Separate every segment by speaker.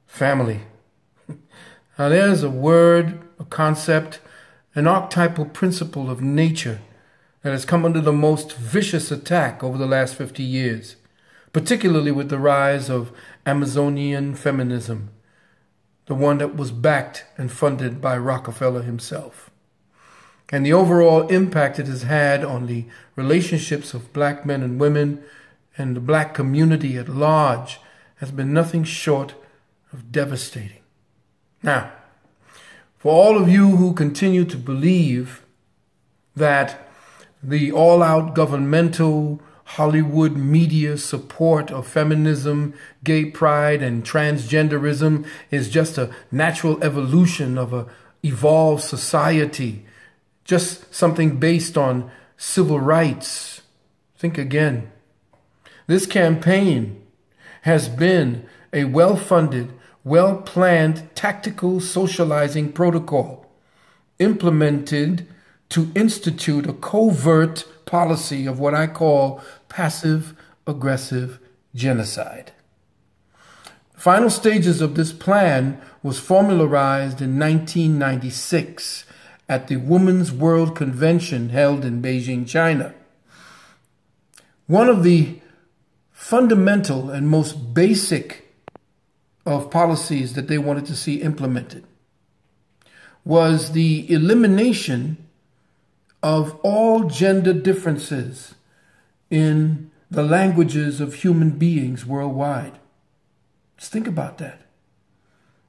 Speaker 1: Family. Now there's a word, a concept, an archetypal principle of nature that has come under the most vicious attack over the last 50 years, particularly with the rise of Amazonian feminism, the one that was backed and funded by Rockefeller himself. And the overall impact it has had on the relationships of black men and women and the black community at large has been nothing short of devastating. Now, for all of you who continue to believe that the all-out governmental Hollywood media support of feminism, gay pride, and transgenderism is just a natural evolution of an evolved society, just something based on civil rights, think again. This campaign has been a well-funded, well-planned tactical socializing protocol implemented to institute a covert policy of what I call passive-aggressive genocide. The final stages of this plan was formularized in 1996 at the Women's World Convention held in Beijing, China. One of the fundamental and most basic of policies that they wanted to see implemented was the elimination of all gender differences in the languages of human beings worldwide. Just think about that.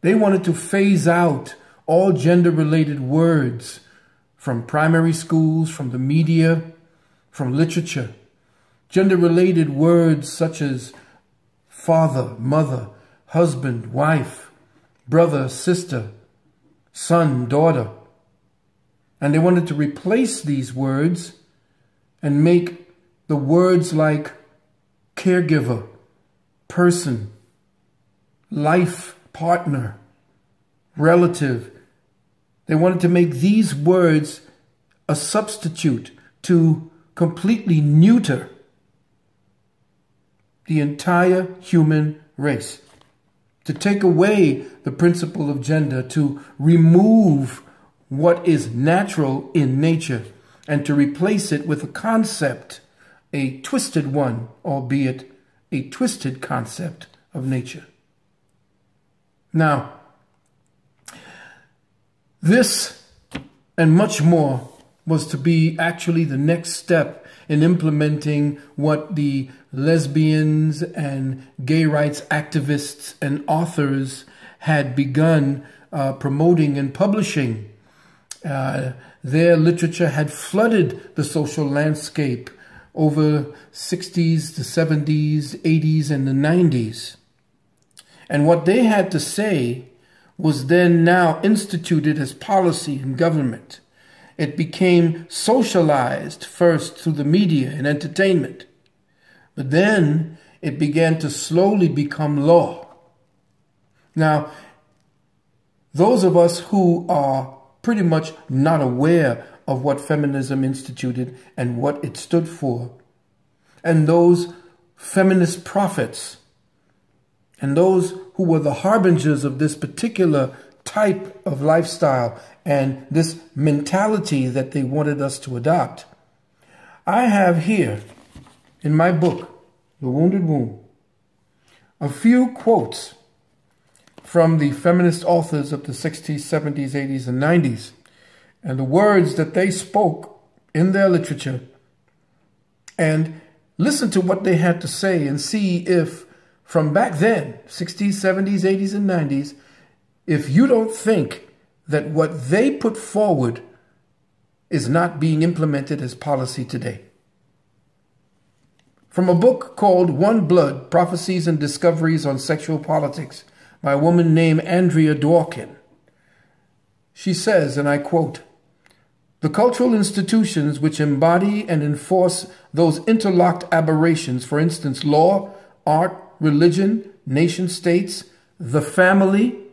Speaker 1: They wanted to phase out all gender-related words from primary schools, from the media, from literature. Gender-related words such as father, mother, husband, wife, brother, sister, son, daughter. And they wanted to replace these words and make the words like caregiver, person, life partner, relative. They wanted to make these words a substitute to completely neuter the entire human race, to take away the principle of gender, to remove what is natural in nature, and to replace it with a concept, a twisted one, albeit a twisted concept of nature. Now, this and much more was to be actually the next step in implementing what the lesbians and gay rights activists and authors had begun promoting and publishing. Their literature had flooded the social landscape over 60s, the 70s, 80s, and the 90s. And what they had to say was then now instituted as policy in government. It became socialized first through the media and entertainment, but then it began to slowly become law. Now, those of us who are pretty much not aware of what feminism instituted and what it stood for, and those feminist prophets, and those who were the harbingers of this particular type of lifestyle and this mentality that they wanted us to adopt. I have here in my book, The Wounded Womb, a few quotes from the feminist authors of the 60s, 70s, 80s, and 90s, and the words that they spoke in their literature, and listen to what they had to say and see if from back then, 60s, 70s, 80s, and 90s, if you don't think that what they put forward is not being implemented as policy today. From a book called One Blood, Prophecies and Discoveries on Sexual Politics by a woman named Andrea Dworkin. She says, and I quote, "The cultural institutions which embody and enforce those interlocked aberrations, for instance, law, art, religion, nation states, the family,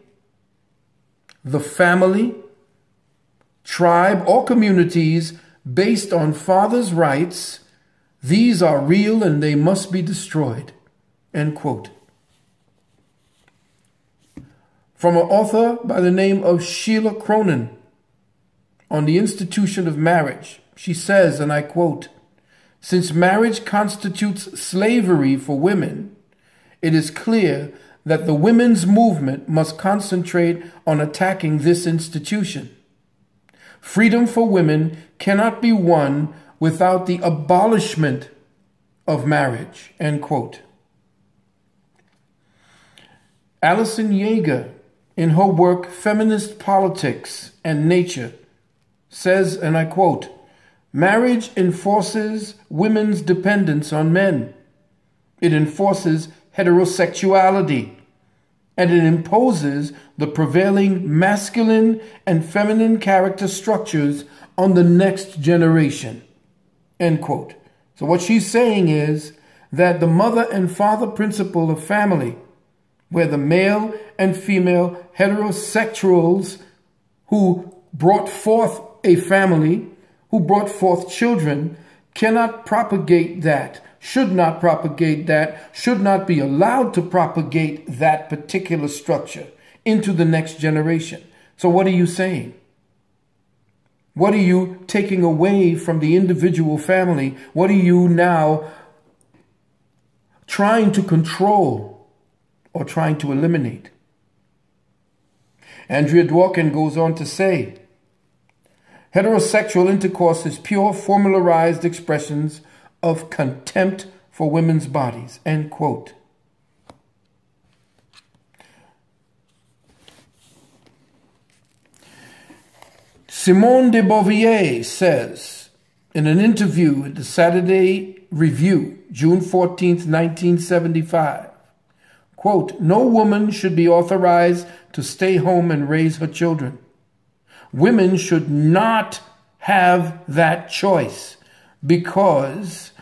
Speaker 1: tribe, or communities based on fathers' rights, these are real and they must be destroyed." End quote. from an author by the name of Sheila Cronin on the institution of marriage. She says, and I quote, "Since marriage constitutes slavery for women, it is clear that the women's movement must concentrate on attacking this institution. Freedom for women cannot be won without the abolishment of marriage," end quote. Alison Yeager, in her work Feminist Politics and Nature, says, and I quote, "Marriage enforces women's dependence on men. It enforces heterosexuality, and it imposes the prevailing masculine and feminine character structures on the next generation," end quote. So what she's saying is that the mother and father principle of family, where the male and female heterosexuals who brought forth a family, who brought forth children, cannot propagate that, should not propagate that, should not be allowed to propagate that particular structure into the next generation. So what are you saying? What are you taking away from the individual family? What are you now trying to control or trying to eliminate? Andrea Dworkin goes on to say, "Heterosexual intercourse is pure formularized expressions of contempt for women's bodies," end quote. Simone de Beauvoir says in an interview at the Saturday Review, June 14th, 1975, quote, "No woman should be authorized to stay home and raise her children. Women should not have that choice because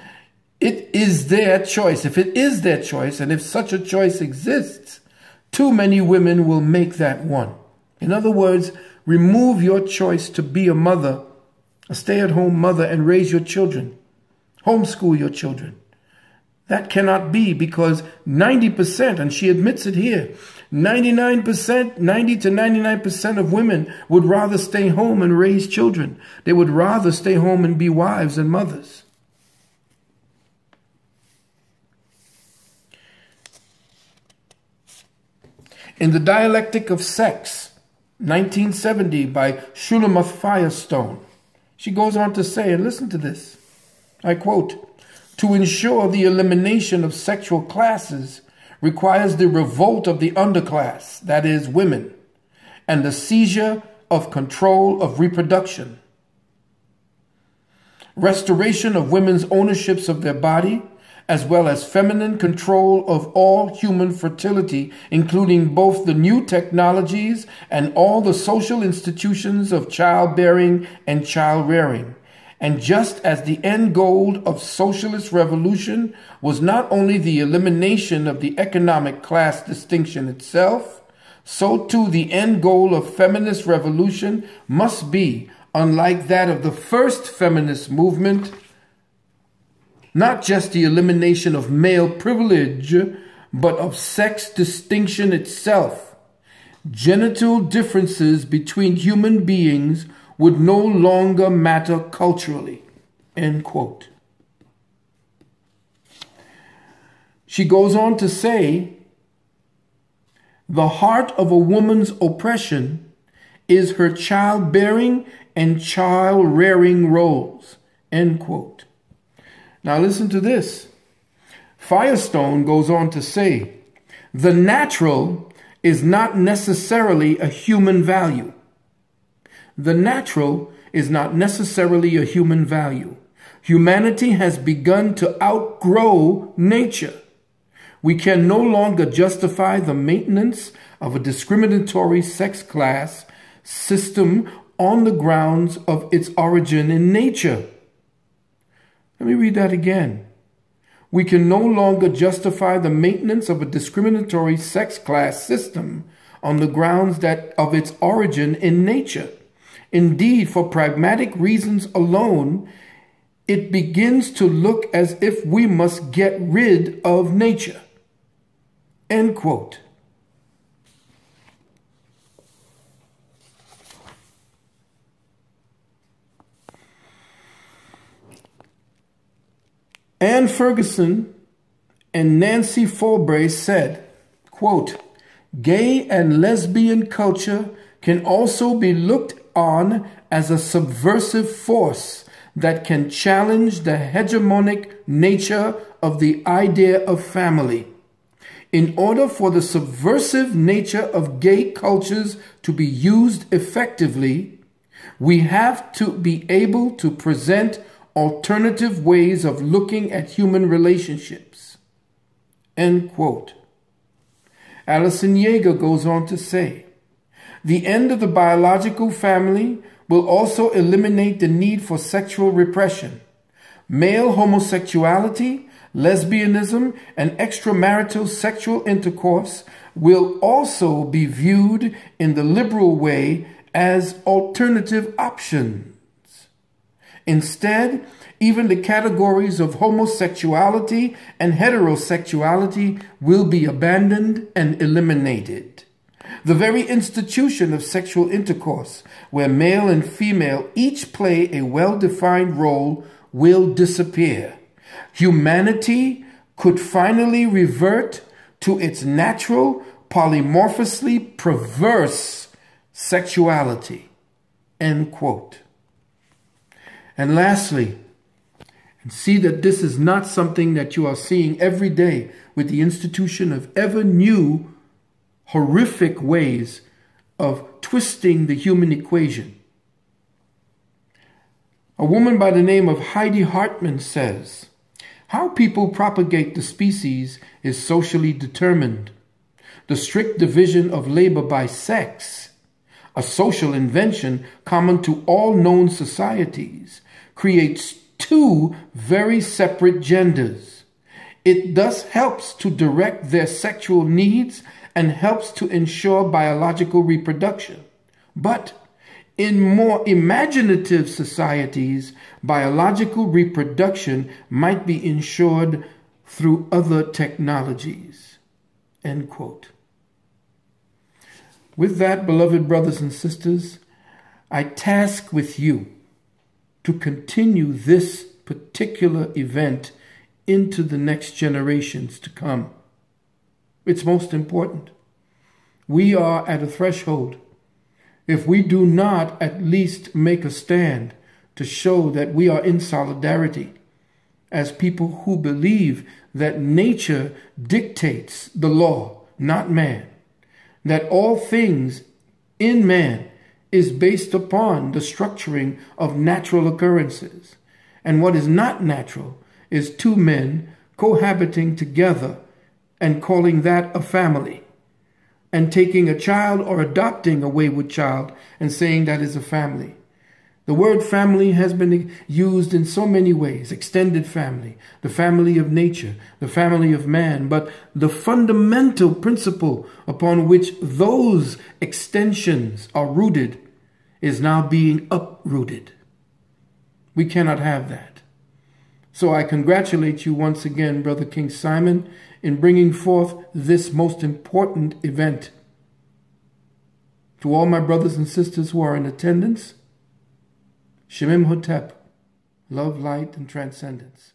Speaker 1: it is their choice. If it is their choice, and if such a choice exists, too many women will make that one." In other words, remove your choice to be a mother, a stay-at-home mother, and raise your children. Homeschool your children. That cannot be, because 90%, and she admits it here, 99%, 90 to 99% of women would rather stay home and raise children. They would rather stay home and be wives and mothers. In The Dialectic of Sex, 1970, by Shulamith Firestone, she goes on to say, and listen to this, I quote, "To ensure the elimination of sexual classes requires the revolt of the underclass, that is, women, and the seizure of control of reproduction. Restoration of women's ownerships of their body, as well as feminine control of all human fertility, including both the new technologies and all the social institutions of childbearing and child-rearing. And just as the end goal of socialist revolution was not only the elimination of the economic class distinction itself, so too the end goal of feminist revolution must be, unlike that of the first feminist movement, not just the elimination of male privilege, but of sex distinction itself. Genital differences between human beings would no longer matter culturally," end quote. She goes on to say, "The heart of a woman's oppression is her childbearing and child-rearing roles," end quote. Now listen to this. Firestone goes on to say, "The natural is not necessarily a human value. The natural is not necessarily a human value. Humanity has begun to outgrow nature. We can no longer justify the maintenance of a discriminatory sex class system on the grounds of its origin in nature." Let me read that again. "We can no longer justify the maintenance of a discriminatory sex class system on the grounds that of its origin in nature. Indeed, for pragmatic reasons alone, it begins to look as if we must get rid of nature," end quote. Anne Ferguson and Nancy Fulbrace said, quote, "Gay and lesbian culture can also be looked on as a subversive force that can challenge the hegemonic nature of the idea of family. In order for the subversive nature of gay cultures to be used effectively, we have to be able to present alternative ways of looking at human relationships." End quote. Alison Yeager goes on to say, "The end of the biological family will also eliminate the need for sexual repression. Male homosexuality, lesbianism, and extramarital sexual intercourse will also be viewed in the liberal way as alternative options. Instead, even the categories of homosexuality and heterosexuality will be abandoned and eliminated. The very institution of sexual intercourse, where male and female each play a well-defined role, will disappear. Humanity could finally revert to its natural, polymorphously perverse sexuality." End quote. And lastly, and see that this is not something that you are seeing every day with the institution of ever new horrific ways of twisting the human equation. A woman by the name of Heidi Hartman says, "How people propagate the species is socially determined. The strict division of labor by sex, a social invention common to all known societies, creates two very separate genders. It thus helps to direct their sexual needs and helps to ensure biological reproduction. But in more imaginative societies, biological reproduction might be ensured through other technologies." End quote. With that, beloved brothers and sisters, I task with you to continue this particular event into the next generations to come. It's most important. We are at a threshold. If we do not at least make a stand to show that we are in solidarity as people who believe that nature dictates the law, not man, that all things in man is based upon the structuring of natural occurrences, and what is not natural is two men cohabiting together and calling that a family, and taking a child or adopting a wayward child and saying that is a family. The word family has been used in so many ways: extended family, the family of nature, the family of man. But the fundamental principle upon which those extensions are rooted is now being uprooted. We cannot have that. So I congratulate you once again, Brother King Simon, in bringing forth this most important event. To all my brothers and sisters who are in attendance, Shemim Hotep, love, light, and transcendence.